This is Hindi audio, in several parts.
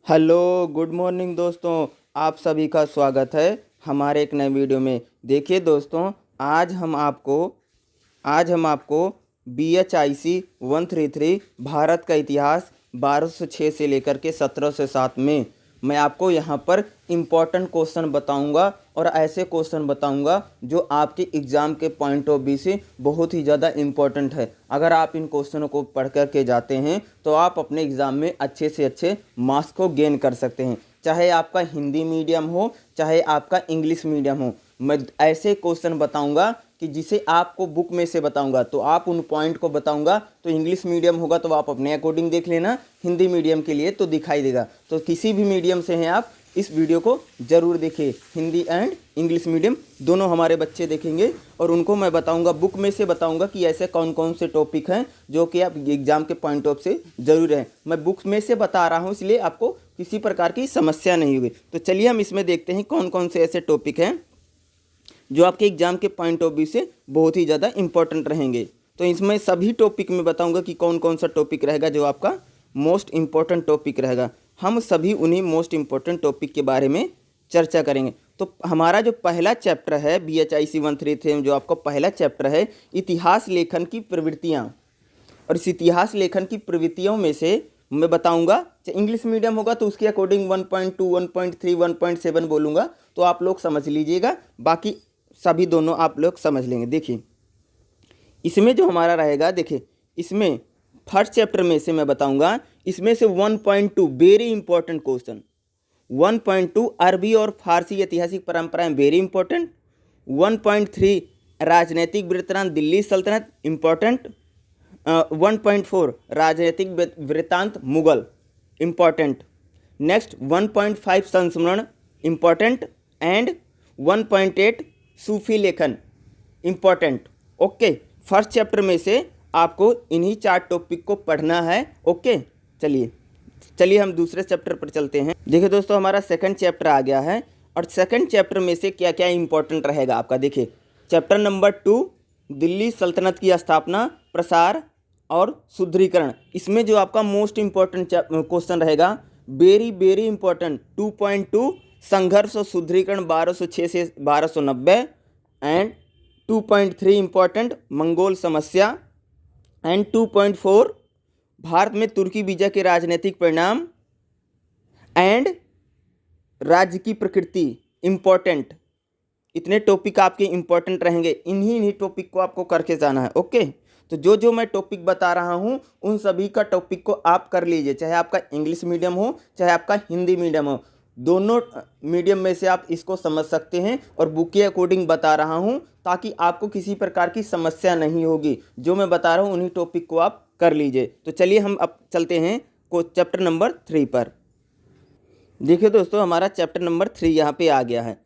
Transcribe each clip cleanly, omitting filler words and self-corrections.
हेलो गुड मॉर्निंग दोस्तों, आप सभी का स्वागत है हमारे एक नए वीडियो में। देखिए दोस्तों, आज हम आपको BHIC 133 भारत का इतिहास 1206 से लेकर के 1707 में मैं आपको यहाँ पर इम्पोर्टेंट क्वेश्चन बताऊंगा और ऐसे क्वेश्चन बताऊंगा जो आपके एग्ज़ाम के पॉइंट ऑफ व्यू से बहुत ही ज़्यादा इम्पोर्टेंट है। अगर आप इन क्वेश्चनों को पढ़ कर के जाते हैं तो आप अपने एग्ज़ाम में अच्छे से अच्छे मार्क्स को गेन कर सकते हैं, चाहे आपका हिंदी मीडियम हो चाहे आपका इंग्लिश मीडियम हो। मैं ऐसे क्वेश्चन बताऊंगा कि जिसे आपको बुक में से बताऊंगा तो आप उन पॉइंट को बताऊंगा। तो इंग्लिश मीडियम होगा तो आप अपने अकॉर्डिंग देख लेना, हिंदी मीडियम के लिए तो दिखाई देगा। तो किसी भी मीडियम से हैं आप, इस वीडियो को ज़रूर देखिए। हिंदी एंड इंग्लिश मीडियम दोनों हमारे बच्चे देखेंगे और उनको मैं बताऊंगा, बुक में से बताऊंगा कि ऐसे कौन कौन से टॉपिक हैं जो कि आप एग्ज़ाम के पॉइंट ऑफ से ज़रूर हैं। मैं बुक में से बता रहा हूं, इसलिए आपको किसी प्रकार की समस्या नहीं होगी। तो चलिए हम इसमें देखते हैं कौन कौन से ऐसे टॉपिक हैं जो आपके एग्ज़ाम के पॉइंट ऑफ व्यू से बहुत ही ज़्यादा इंपॉर्टेंट रहेंगे। तो इसमें सभी टॉपिक में बताऊंगा कि कौन कौन सा टॉपिक रहेगा जो आपका मोस्ट इम्पॉर्टेंट टॉपिक रहेगा। हम सभी उन्हीं मोस्ट इम्पॉर्टेंट टॉपिक के बारे में चर्चा करेंगे। तो हमारा जो पहला चैप्टर है BHIC 133 में, जो आपका पहला चैप्टर है इतिहास लेखन की प्रवृत्तियाँ। और इस इतिहास लेखन की प्रवृत्तियों में से मैं बताऊंगा, इंग्लिश मीडियम होगा तो उसके अकॉर्डिंग 1.2, 1.3, 1.7 बोलूँगा, तो आप लोग समझ लीजिएगा। बाकी सभी दोनों आप लोग समझ लेंगे। देखिए इसमें जो हमारा रहेगा, देखिए इसमें फर्स्ट चैप्टर में से मैं बताऊंगा, इसमें से 1.2 वेरी इंपॉर्टेंट क्वेश्चन। 1.2 अरबी और फारसी ऐतिहासिक परंपराएं, वेरी इंपॉर्टेंट। 1.3 राजनीतिक वृत्तांत दिल्ली सल्तनत, इंपॉर्टेंट। 1.4 राजनीतिक वृत्तांत मुगल, इंपॉर्टेंट। नेक्स्ट 1.5 संस्मरण, इंपॉर्टेंट। एंड 1.8 सूफी लेखन, इंपॉर्टेंट। ओके, फर्स्ट चैप्टर में से आपको इन्हीं 4 टॉपिक को पढ़ना है। ओके, चलिए हम दूसरे चैप्टर पर चलते हैं। देखिए दोस्तों, हमारा सेकंड चैप्टर आ गया है और सेकंड चैप्टर में से क्या क्या इंपॉर्टेंट रहेगा आपका। देखिए चैप्टर नंबर 2 दिल्ली सल्तनत की स्थापना, प्रसार और सुदृढ़ीकरण। इसमें जो आपका मोस्ट इम्पॉर्टेंट क्वेश्चन रहेगा, वेरी वेरी इंपॉर्टेंट, 2.2 संघर्ष और सुदृढ़ीकरण 1206 से 1290। एंड 2.3 इंपॉर्टेंट मंगोल समस्या। एंड 2.4 भारत में तुर्की विजय के राजनीतिक परिणाम एंड राज्य की प्रकृति, इंपॉर्टेंट। इतने टॉपिक आपके इंपॉर्टेंट रहेंगे, इन्हीं टॉपिक को आपको करके जाना है। ओके, तो जो मैं टॉपिक बता रहा हूँ उन सभी का टॉपिक को आप कर लीजिए, चाहे आपका इंग्लिश मीडियम हो चाहे आपका हिंदी मीडियम हो, दोनों मीडियम में से आप इसको समझ सकते हैं। और बुक के अकॉर्डिंग बता रहा हूँ ताकि आपको किसी प्रकार की समस्या नहीं होगी। जो मैं बता रहा हूँ उन्हीं टॉपिक को आप कर लीजिए। तो चलिए हम अब चलते हैं चैप्टर नंबर 3 पर। देखिए दोस्तों, हमारा चैप्टर नंबर 3 यहाँ पे आ गया है।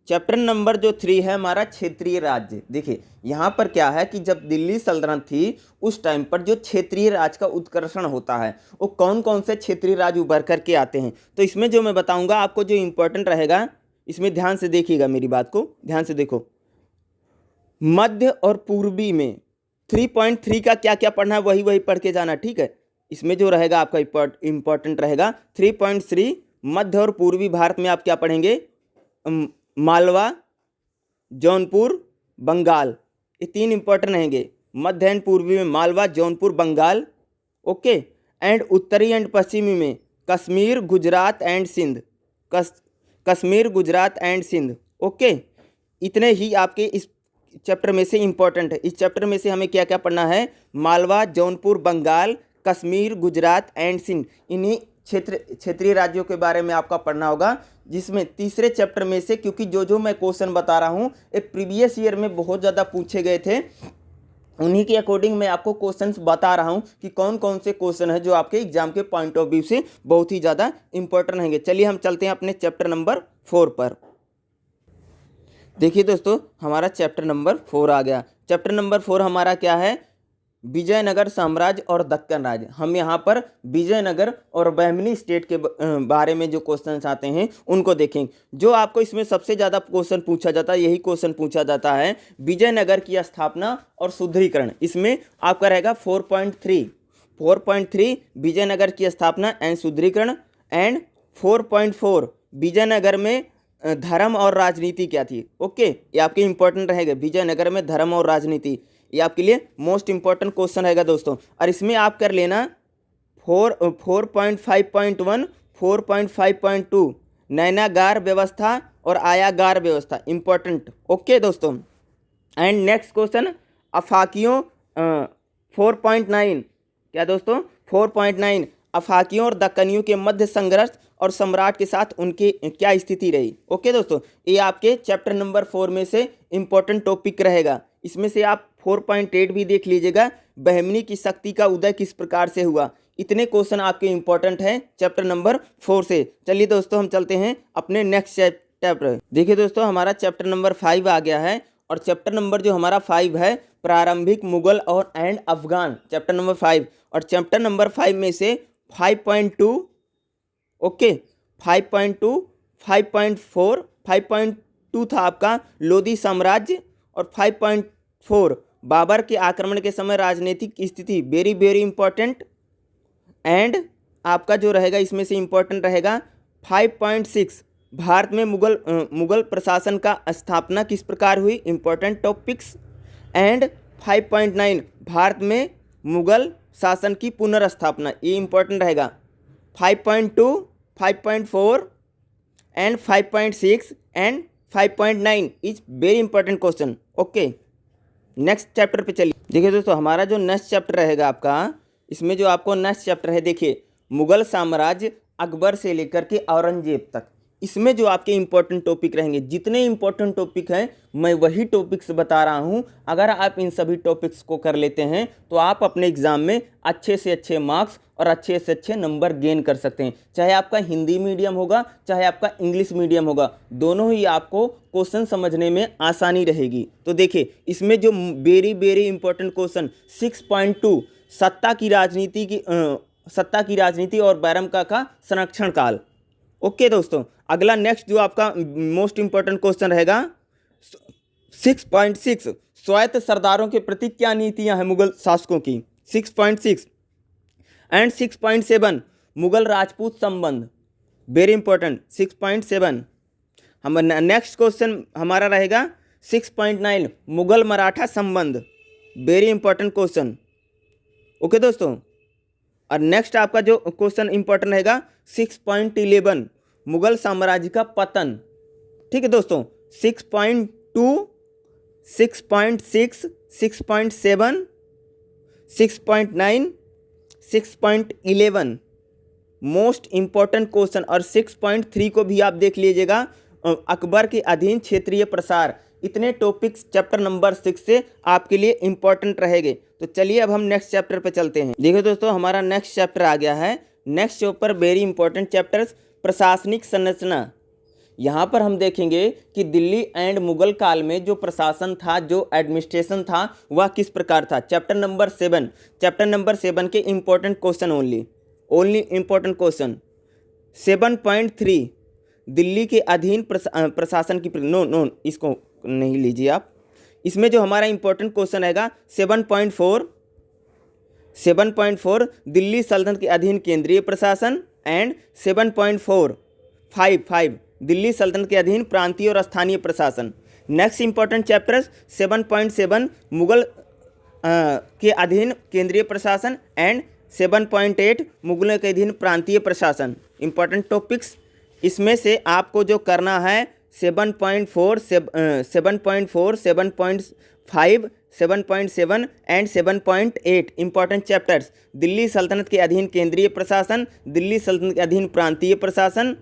चैप्टर नंबर जो 3 है हमारा क्षेत्रीय राज्य। देखिए यहाँ पर क्या है कि जब दिल्ली सल्तनत थी उस टाइम पर जो क्षेत्रीय राज्य का उत्कर्षण होता है, वो कौन कौन से क्षेत्रीय राज्य उभर करके आते हैं। तो इसमें जो मैं बताऊंगा आपको जो इंपॉर्टेंट रहेगा, इसमें ध्यान से देखिएगा, मेरी बात को ध्यान से देखो। मध्य और पूर्वी में 3.3 का क्या क्या पढ़ना है वही पढ़ के जाना, ठीक है। इसमें जो रहेगा आपका इंपॉर्टेंट रहेगा 3.3 मध्य और पूर्वी भारत में आप क्या पढ़ेंगे, मालवा, जौनपुर, बंगाल, ये 3 इंपॉर्टेंट रहेंगे। मध्य एंड पूर्वी में मालवा, जौनपुर, बंगाल। ओके, एंड उत्तरी एंड पश्चिमी में Kashmir, Gujarat and Sindh, Kashmir, Gujarat and Sindh. Okay, इतने ही आपके इस चैप्टर में से इंपॉर्टेंट है। इस चैप्टर में से हमें क्या क्या पढ़ना है, मालवा, जौनपुर, बंगाल, कश्मीर, गुजरात एंड सिंध, इन्हीं क्षेत्रीय राज्यों के बारे में आपका पढ़ना होगा। जिसमें तीसरे चैप्टर में से, क्योंकि जो मैं क्वेश्चन बता रहा हूँ ये प्रीवियस ईयर में बहुत ज़्यादा पूछे गए थे, उन्हीं के अकॉर्डिंग मैं आपको क्वेश्चंस बता रहा हूँ कि कौन कौन से क्वेश्चन है जो आपके एग्जाम के पॉइंट ऑफ व्यू से बहुत ही ज़्यादा इंपॉर्टेंट रहेंगे। चलिए हम चलते हैं अपने चैप्टर नंबर 4 पर। देखिए दोस्तों, हमारा चैप्टर नंबर 4 आ गया। चैप्टर नंबर 4 हमारा क्या है, विजयनगर साम्राज्य और दक्कन राज्य। हम यहाँ पर विजयनगर और बहमनी स्टेट के बारे में जो क्वेश्चंस आते हैं उनको देखेंगे। जो आपको इसमें सबसे ज़्यादा क्वेश्चन पूछा जाता है, यही क्वेश्चन पूछा जाता है, विजयनगर की स्थापना और सुदृढ़ीकरण। इसमें आपका रहेगा 4.3 विजयनगर की स्थापना एंड सुदृढ़ीकरण। एंड 4.4 विजयनगर में धर्म और राजनीति क्या थी। ओके, ये आपके इंपॉर्टेंट रहेगा, विजयनगर में धर्म और राजनीति, ये आपके लिए मोस्ट इंपॉर्टेंट क्वेश्चन रहेगा दोस्तों। और इसमें आप कर लेना 4.5.1, 4.5.2 नयनागार व्यवस्था और आयागार व्यवस्था, इंपॉर्टेंट। ओके दोस्तों, एंड नेक्स्ट क्वेश्चन अफाकियों 4.9 क्या दोस्तों 4.9 अफाकियों और दक्कनियों के मध्य संघर्ष और सम्राट के साथ उनकी क्या स्थिति रही। ओके दोस्तों, ये आपके चैप्टर नंबर 4 में से इंपॉर्टेंट टॉपिक रहेगा। इसमें से आप 4.8 भी देख लीजिएगा, बहमनी की शक्ति का उदय किस प्रकार से हुआ। इतने क्वेश्चन आपके इंपॉर्टेंट हैं चैप्टर नंबर 4 से। चलिए दोस्तों, हम चलते हैं अपने नेक्स्ट चैप्टर। देखिए दोस्तों, हमारा चैप्टर नंबर 5 आ गया है, और चैप्टर नंबर जो हमारा 5 है प्रारंभिक मुगल और एंड अफगान, चैप्टर नंबर 5। और चैप्टर नंबर 5 में से 5.2, ओके 5.2, 5.4, 5.2 था आपका लोधी साम्राज्य, और 5.4 बाबर के आक्रमण के समय राजनीतिक स्थिति, वेरी वेरी इंपॉर्टेंट। एंड आपका जो रहेगा इसमें से इंपॉर्टेंट रहेगा 5.6 भारत में मुगल प्रशासन का स्थापना किस प्रकार हुई, इंपॉर्टेंट टॉपिक्स। एंड 5.9 भारत में मुगल शासन की पुनर्स्थापना, ये इंपॉर्टेंट रहेगा। 5.2, 5.4 and 5.6 and 5.9 is very important question. Okay, next chapter पे चलिए। देखिए दोस्तों, हमारा जो नेक्स्ट चैप्टर रहेगा आपका, इसमें जो आपको नेक्स्ट चैप्टर है, देखिए मुगल साम्राज्य अकबर से लेकर के औरंगजेब तक। इसमें जो आपके इंपॉर्टेंट टॉपिक रहेंगे, जितने इंपॉर्टेंट टॉपिक हैं मैं वही टॉपिक्स बता रहा हूं। अगर आप इन सभी टॉपिक्स को कर लेते हैं तो आप अपने एग्जाम में अच्छे से अच्छे मार्क्स और अच्छे से अच्छे नंबर गेन कर सकते हैं। चाहे आपका हिंदी मीडियम होगा, चाहे आपका इंग्लिश मीडियम होगा, दोनों ही आपको क्वेश्चन समझने में आसानी रहेगी। तो देखिए, इसमें जो वेरी वेरी इंपॉर्टेंट क्वेश्चन 6.2 सत्ता की राजनीति और बैरमका का संरक्षण काल। ओके दोस्तों, अगला नेक्स्ट जो आपका मोस्ट इंपॉर्टेंट क्वेश्चन रहेगा 6.6 स्वायत्त सरदारों के प्रति क्या नीतियां हैं मुगल शासकों की, 6.6। एंड 6.7 मुगल राजपूत संबंध, वेरी इंपॉर्टेंट 6.7। हम नेक्स्ट क्वेश्चन हमारा रहेगा 6.9 मुगल मराठा संबंध, वेरी इंपॉर्टेंट क्वेश्चन। ओके दोस्तों, और नेक्स्ट आपका जो क्वेश्चन इंपॉर्टेंट रहेगा 6.11 मुगल साम्राज्य का पतन। ठीक है दोस्तों, 6.2, 6.6, 6.7, 6.9, 6.11 मोस्ट इंपॉर्टेंट क्वेश्चन। और 6.3 को भी आप देख लीजिएगा, अकबर के अधीन क्षेत्रीय प्रसार। इतने टॉपिक्स चैप्टर नंबर 6 से आपके लिए इंपॉर्टेंट रहेंगे। तो चलिए अब हम नेक्स्ट चैप्टर पे चलते हैं। देखिए दोस्तों, हमारा नेक्स्ट चैप्टर आ गया है। Next chapter very important chapters, प्रशासनिक संरचना। यहाँ पर हम देखेंगे कि दिल्ली एंड मुगल काल में जो प्रशासन था, जो एडमिनिस्ट्रेशन था, वह किस प्रकार था। चैप्टर नंबर 7 के important question only important question 7.3 Delhi के अधीन प्रशासन की नो इसको नहीं लीजिए आप। इसमें जो हमारा इंपॉर्टेंट क्वेश्चन रहेगा 7.4 दिल्ली सल्तनत के अधीन केंद्रीय प्रशासन। एंड 7.45 दिल्ली सल्तनत के अधीन प्रांतीय और स्थानीय प्रशासन। नेक्स्ट इंपॉर्टेंट चैप्टर्स 7.7 मुगल के अधीन केंद्रीय प्रशासन एंड 7.8 मुगलों के अधीन प्रांतीय प्रशासन, इंपॉर्टेंट टॉपिक्स। इसमें से आपको जो करना है 7.4, 7.5, 7.7 एंड 7.8 इंपॉर्टेंट चैप्टर्स। दिल्ली सल्तनत के अधीन केंद्रीय प्रशासन, दिल्ली सल्तनत के अधीन प्रांतीय प्रशासन,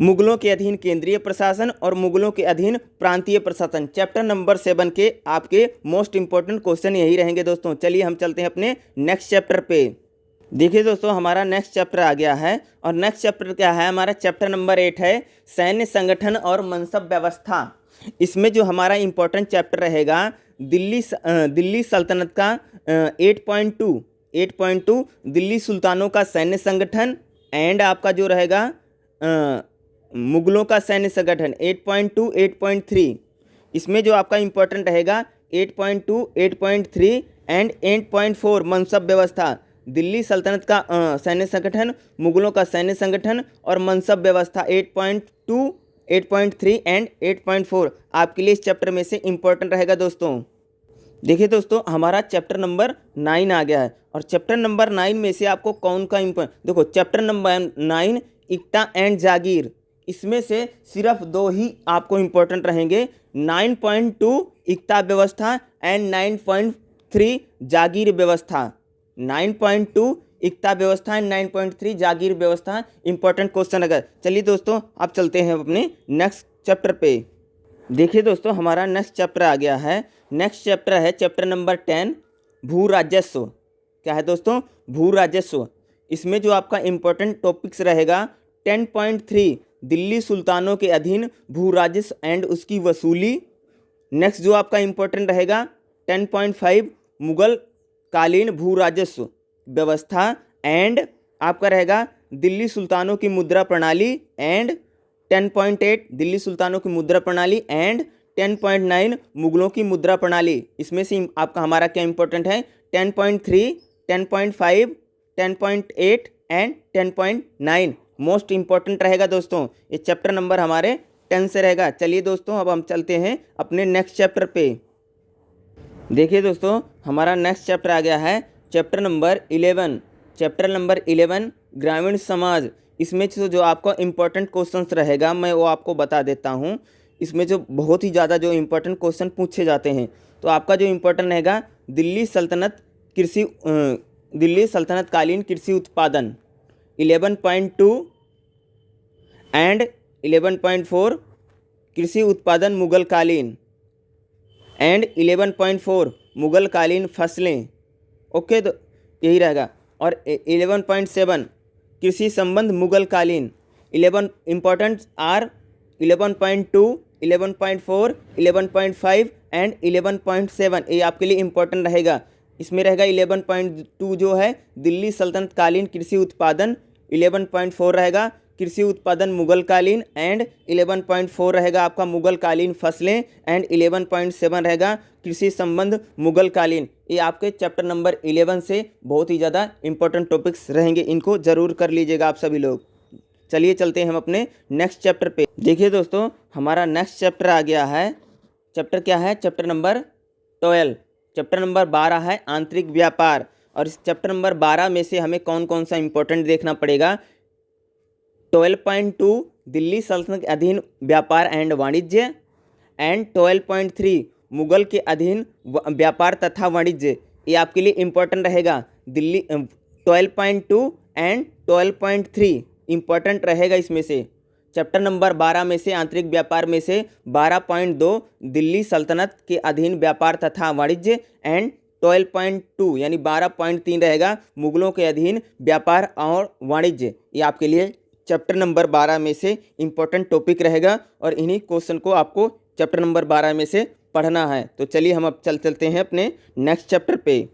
मुगलों के अधीन केंद्रीय प्रशासन और मुगलों के अधीन प्रांतीय प्रशासन। चैप्टर नंबर 7 के आपके मोस्ट इंपॉर्टेंट क्वेश्चन यही रहेंगे दोस्तों। चलिए हम चलते हैं अपने नेक्स्ट चैप्टर पे। देखिए दोस्तों, हमारा नेक्स्ट चैप्टर आ गया है, और नेक्स्ट चैप्टर क्या है, हमारा चैप्टर नंबर 8 है सैन्य संगठन और मनसब व्यवस्था। इसमें जो हमारा इंपॉर्टेंट चैप्टर रहेगा दिल्ली सल्तनत का 8.2 दिल्ली सुल्तानों का सैन्य संगठन। एंड आपका जो रहेगा मुगलों का सैन्य संगठन 8.2, 8.3। इसमें जो आपका इंपॉर्टेंट रहेगा 8.2, 8.3 एंड 8.4 मनसब व्यवस्था। दिल्ली सल्तनत का सैन्य संगठन, मुगलों का सैन्य संगठन और मनसब व्यवस्था 8.2, 8.3 एंड 8.4 आपके लिए इस चैप्टर में से इम्पोर्टेंट रहेगा दोस्तों। देखिए दोस्तों, हमारा चैप्टर नंबर 9 आ गया है और चैप्टर नंबर 9 में से आपको कौन का देखो, चैप्टर नंबर 9 इक्ता एंड जागीर, इसमें से सिर्फ 2 ही आपको इम्पोर्टेंट रहेंगे। 9.2 इक्ता व्यवस्था एंड 9.3 जागीर व्यवस्था। 9.2 इक्ता व्यवस्था एंड 9.3 जागीर व्यवस्था इंपॉर्टेंट क्वेश्चन। अगर चलिए दोस्तों, आप चलते हैं अपने नेक्स्ट चैप्टर पे। देखिए दोस्तों, हमारा नेक्स्ट चैप्टर आ गया है। नेक्स्ट चैप्टर है चैप्टर नंबर 10, भू राजस्व। क्या है दोस्तों? भू राजस्व। इसमें जो आपका इम्पोर्टेंट टॉपिक्स रहेगा 10.3 दिल्ली सुल्तानों के अधीन भू राजस्व एंड उसकी वसूली। नेक्स्ट जो आपका इम्पोर्टेंट रहेगा 10.5 मुगल कालीन भू राजस्व व्यवस्था एंड आपका रहेगा दिल्ली सुल्तानों की मुद्रा प्रणाली एंड 10.8 दिल्ली सुल्तानों की मुद्रा प्रणाली एंड 10.9 मुगलों की मुद्रा प्रणाली। इसमें से आपका हमारा क्या इंपॉर्टेंट है? 10.3, 10.5, 10.8 एंड 10.9 मोस्ट इंपॉर्टेंट रहेगा दोस्तों। ये चैप्टर नंबर हमारे 10 से रहेगा। चलिए दोस्तों, अब हम चलते हैं अपने नेक्स्ट चैप्टर पे। देखिए दोस्तों, हमारा नेक्स्ट चैप्टर आ गया है चैप्टर नंबर 11। चैप्टर नंबर 11 ग्रामीण समाज। इसमें जो आपका इम्पोर्टेंट क्वेश्चंस रहेगा मैं वो आपको बता देता हूँ। इसमें जो बहुत ही ज़्यादा जो इम्पोर्टेंट क्वेश्चन पूछे जाते हैं, तो आपका जो इम्पोर्टेंट रहेगा दिल्ली सल्तनत कालीन कृषि उत्पादन 11.2 एंड 11.4 कृषि उत्पादन मुगल कालीन एंड 11.4 मुगल कालीन फसलें। ओके, तो यही रहेगा। और 11.7 कृषि संबंध मुगल कालीन। 11 इम्पॉर्टेंट आर 11.2, 11.4, 11.5 एंड 11.7 ये आपके लिए इम्पोर्टेंट रहेगा। इसमें रहेगा 11.2 जो है दिल्ली सल्तनत कालीन कृषि उत्पादन, 11.4 रहेगा कृषि उत्पादन मुगल कालीन एंड 11.4 रहेगा आपका मुगल कालीन फसलें एंड 11.7 रहेगा कृषि संबंध मुगल कालीन। ये आपके चैप्टर नंबर 11 से बहुत ही ज़्यादा इंपॉर्टेंट टॉपिक्स रहेंगे, इनको ज़रूर कर लीजिएगा आप सभी लोग। चलिए चलते हैं हम अपने नेक्स्ट चैप्टर पे। देखिए दोस्तों, हमारा नेक्स्ट चैप्टर आ गया है। चैप्टर क्या है? Chapter number 12। चैप्टर नंबर 12 है आंतरिक व्यापार। और इस चैप्टर नंबर 12 में से हमें कौन कौन सा इंपॉर्टेंट देखना पड़ेगा? 12.2 दिल्ली सल्तनत के अधीन व्यापार एंड वाणिज्य एंड 12.3 मुगल के अधीन व्यापार तथा वाणिज्य। ये आपके लिए इम्पोर्टेंट रहेगा। दिल्ली 12.2 एंड 12.3 इम्पोर्टेंट रहेगा। इसमें से चैप्टर नंबर 12 में से आंतरिक व्यापार में से 12.2 दिल्ली सल्तनत के अधीन व्यापार तथा वाणिज्य एंड 12.2 यानी 12.3 रहेगा मुगलों के अधीन व्यापार और वाणिज्य। ये आपके लिए चैप्टर नंबर 12 में से इम्पोर्टेंट टॉपिक रहेगा और इन्हीं क्वेश्चन को आपको चैप्टर नंबर 12 में से पढ़ना है। तो चलिए हम अब चलते हैं अपने नेक्स्ट चैप्टर पे।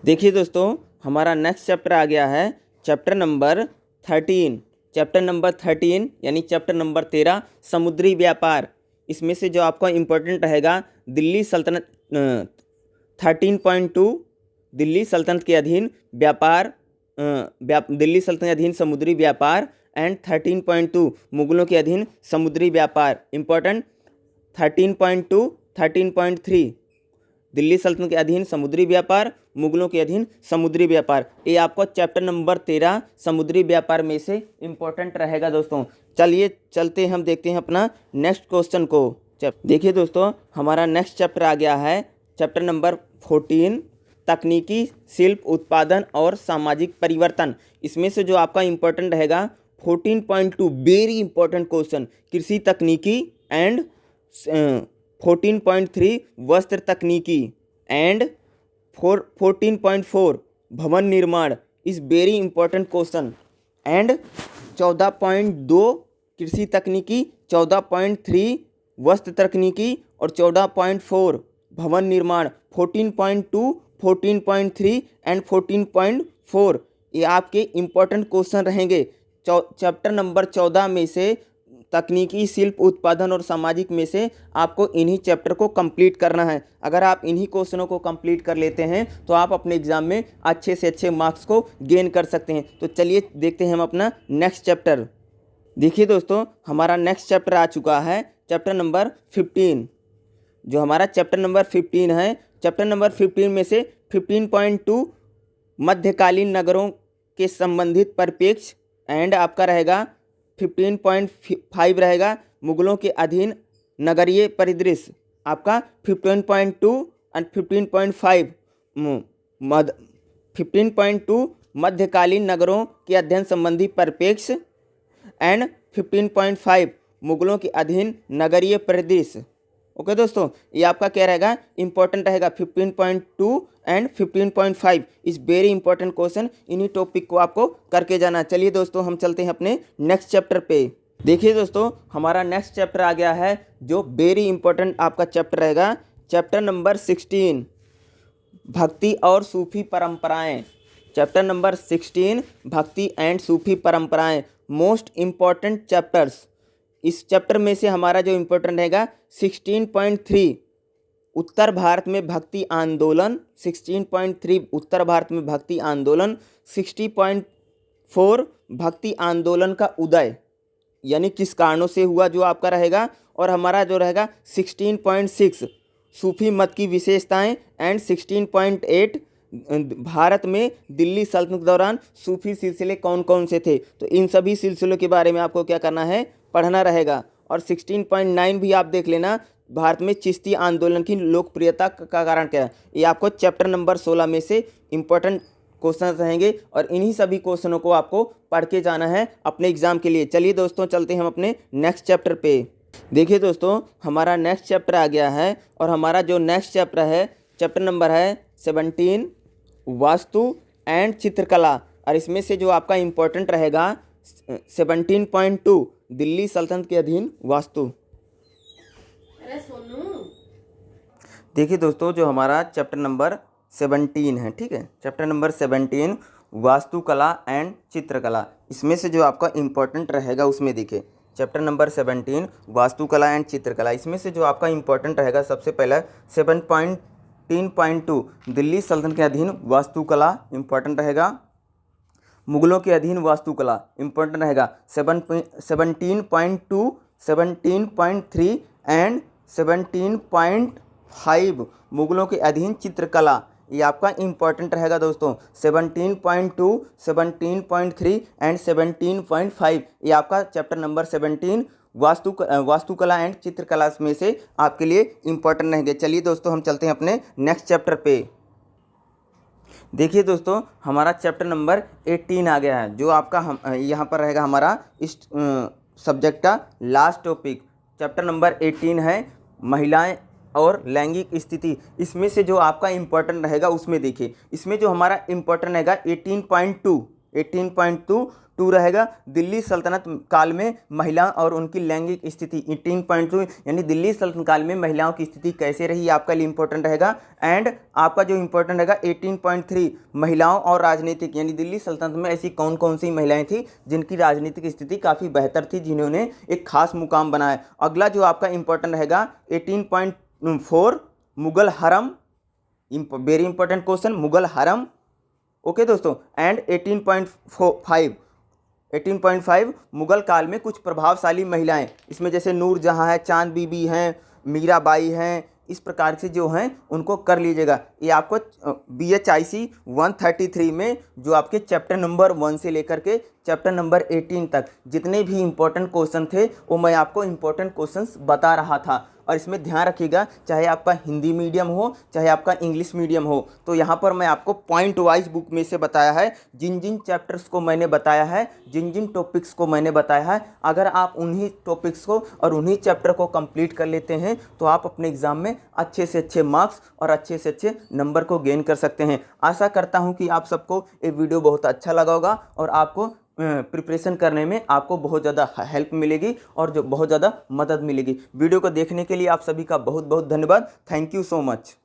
देखिए दोस्तों, हमारा नेक्स्ट चैप्टर आ गया है चैप्टर नंबर 13। चैप्टर नंबर 13 यानी चैप्टर नंबर 13 समुद्री व्यापार। इसमें से जो आपका इम्पोर्टेंट रहेगा दिल्ली सल्तनत 13.2 दिल्ली सल्तनत के अधीन व्यापार दिल्ली सल्तनत के अधीन समुद्री व्यापार एंड 13.2 मुगलों के अधीन समुद्री व्यापार। इम्पोर्टेंट 13.2, 13.3 दिल्ली सल्तनत के अधीन समुद्री व्यापार, मुगलों के अधीन समुद्री व्यापार। ये आपको चैप्टर नंबर 13 समुद्री व्यापार में से इम्पोर्टेंट रहेगा दोस्तों। चलिए चलते हैं, हम देखते हैं अपना नेक्स्ट क्वेश्चन को। देखिए दोस्तों, हमारा नेक्स्ट चैप्टर आ गया है चैप्टर नंबर 14 तकनीकी शिल्प उत्पादन और सामाजिक परिवर्तन। इसमें से जो आपका इम्पोर्टेंट रहेगा 14.2 वेरी इंपॉर्टेंट क्वेश्चन कृषि तकनीकी एंड 14.3 वस्त्र तकनीकी एंड 14.4 भवन निर्माण is very important question and 14.2 कृषि तकनीकी, 14.3 वस्त्र तकनीकी और 14.4 भवन निर्माण। 14.2, 14.3 एंड 14.4 ये आपके इम्पोर्टेंट क्वेश्चन रहेंगे चैप्टर नंबर 14 में से तकनीकी, शिल्प, उत्पादन और सामाजिक में से आपको इन्हीं चैप्टर को कंप्लीट करना है। अगर आप इन्हीं क्वेश्चनों को कंप्लीट कर लेते हैं तो आप अपने एग्जाम में अच्छे से अच्छे मार्क्स को गेन कर सकते हैं। तो चलिए देखते हैं हम अपना नेक्स्ट चैप्टर। देखिए दोस्तों, हमारा नेक्स्ट चैप्टर आ चुका है, चैप्टर नंबर 15। जो हमारा चैप्टर नंबर 15 है, चैप्टर नंबर 15 में से 15.2 मध्यकालीन नगरों के संबंधित परिप्रेक्ष्य एंड आपका रहेगा 15.5 रहेगा मुगलों के अधीन नगरीय परिदृश्य। आपका 15.2 एंड 15.2 मध्यकालीन नगरों के अध्ययन संबंधी परिप्रेक्ष्य एंड 15.5 मुगलों के अधीन नगरीय परिदृश्य। ओके दोस्तों, ये आपका क्या रहेगा, इंपॉर्टेंट रहेगा। 15.2 and 15.5 is very important question. इन्हीं टॉपिक को आपको करके जाना। चलिए दोस्तों, हम चलते हैं अपने नेक्स्ट चैप्टर पे। देखिए दोस्तों, हमारा नेक्स्ट चैप्टर आ गया है जो वेरी इंपॉर्टेंट आपका चैप्टर रहेगा, चैप्टर नंबर 16, भक्ति और सूफी परंपराएं। चैप्टर नंबर 16, भक्ति एंड सूफी परंपराएं, मोस्ट इम्पॉर्टेंट चैप्टर्स। इस चैप्टर में से हमारा जो इम्पोर्टेंट रहेगा 16.3 उत्तर भारत में भक्ति आंदोलन, 16.3 उत्तर भारत में भक्ति आंदोलन, 60.4 भक्ति आंदोलन का उदय यानी किस कारणों से हुआ जो आपका रहेगा। और हमारा जो रहेगा 16.6 सूफी मत की विशेषताएं एंड 16.8 भारत में दिल्ली सल्तनत के दौरान सूफी सिलसिले कौन कौन से थे। तो इन सभी सिलसिलों के बारे में आपको क्या करना है, पढ़ना रहेगा। और 16.9 भी आप देख लेना, भारत में चिश्ती आंदोलन की लोकप्रियता का कारण क्या है। ये आपको चैप्टर नंबर 16 में से इंपॉर्टेंट क्वेश्चन रहेंगे और इन्हीं सभी क्वेश्चनों को आपको पढ़ के जाना है अपने एग्जाम के लिए। चलिए दोस्तों, चलते हैं हम अपने नेक्स्ट चैप्टर पे। देखिए दोस्तों, हमारा नेक्स्ट चैप्टर आ गया है और हमारा जो नेक्स्ट चैप्टर है, चैप्टर नंबर है 17, वास्तु एंड चित्रकला। और इसमें से जो आपका इम्पोर्टेंट रहेगा 17.2 दिल्ली सल्तनत के अधीन वास्तु। देखिए दोस्तों, जो हमारा चैप्टर नंबर 17 है, ठीक है, चैप्टर नंबर 17 वास्तुकला एंड चित्रकला। इसमें से जो आपका इम्पोर्टेंट रहेगा उसमें देखिए, चैप्टर नंबर 17 वास्तुकला एंड चित्रकला। इसमें से जो आपका इम्पोर्टेंट रहेगा सबसे पहला 17.2 दिल्ली सल्तनत के अधीन वास्तुकला इम्पोर्टेंट रहेगा। मुगलों के अधीन वास्तुकला इम्पोर्टेंट रहेगा। 17.2, 17.3 एंड 17.5 मुगलों के अधीन चित्रकला, ये आपका इम्पोर्टेंट रहेगा दोस्तों। 17.2, 17.3 एंड 17.5 ये आपका चैप्टर नंबर 17 वास्तुकला एंड चित्रकला में से आपके लिए इम्पोर्टेंट रहेंगे। चलिए दोस्तों, हम चलते हैं अपने नेक्स्ट चैप्टर पे। देखिए दोस्तों, हमारा चैप्टर नंबर 18 आ गया है, जो आपका यहाँ पर रहेगा हमारा इस सब्जेक्ट का लास्ट टॉपिक। चैप्टर नंबर 18 है महिलाएं और लैंगिक स्थिति। इसमें से जो आपका इम्पोर्टेंट रहेगा उसमें देखिए, इसमें जो हमारा इम्पोर्टेंट रहेगा 18.2 रहेगा दिल्ली सल्तनत काल में महिला और उनकी लैंगिक स्थिति। 18.2 यानी दिल्ली सल्तनत काल में महिलाओं की स्थिति कैसे रही, आपका लिए इम्पोर्टेंट रहेगा। एंड आपका जो इम्पोर्टेंट रहेगा 18.3 महिलाओं और राजनीतिक, यानी दिल्ली सल्तनत में ऐसी कौन कौन सी महिलाएं थी जिनकी राजनीतिक स्थिति काफ़ी बेहतर थी, जिन्होंने एक खास मुकाम बनाया। अगला जो आपका इम्पोर्टेंट रहेगा 18.4 मुगल हरम, वेरी इंपॉर्टेंट क्वेश्चन, मुगल हरम। ओके दोस्तों, एंड 18.5 मुगल काल में कुछ प्रभावशाली महिलाएं, इसमें जैसे नूरजहां है, चांद बीबी हैं, मीराबाई हैं, इस प्रकार से जो हैं उनको कर लीजिएगा। ये आपको BHIC 133 में जो आपके चैप्टर नंबर 1 से लेकर के चैप्टर नंबर 18 तक जितने भी इंपॉर्टेंट क्वेश्चन थे वो मैं आपको इंपॉर्टेंट क्वेश्चंस बता रहा था। और इसमें ध्यान रखिएगा, चाहे आपका हिंदी मीडियम हो चाहे आपका इंग्लिश मीडियम हो, तो यहाँ पर मैं आपको पॉइंट वाइज बुक में से बताया है, जिन जिन चैप्टर्स को मैंने बताया है, जिन जिन टॉपिक्स को मैंने बताया है, अगर आप उन्हीं टॉपिक्स को और उन्हीं चैप्टर को कंप्लीट कर लेते हैं तो आप अपने एग्ज़ाम में अच्छे से अच्छे मार्क्स और अच्छे से अच्छे नंबर को गेन कर सकते हैं। आशा करता हूँ कि आप सबको ये वीडियो बहुत अच्छा लगा होगा और आपको प्रिपरेशन करने में आपको बहुत ज़्यादा हेल्प मिलेगी और जो बहुत ज़्यादा मदद मिलेगी। वीडियो को देखने के लिए आप सभी का बहुत बहुत धन्यवाद। Thank you so much.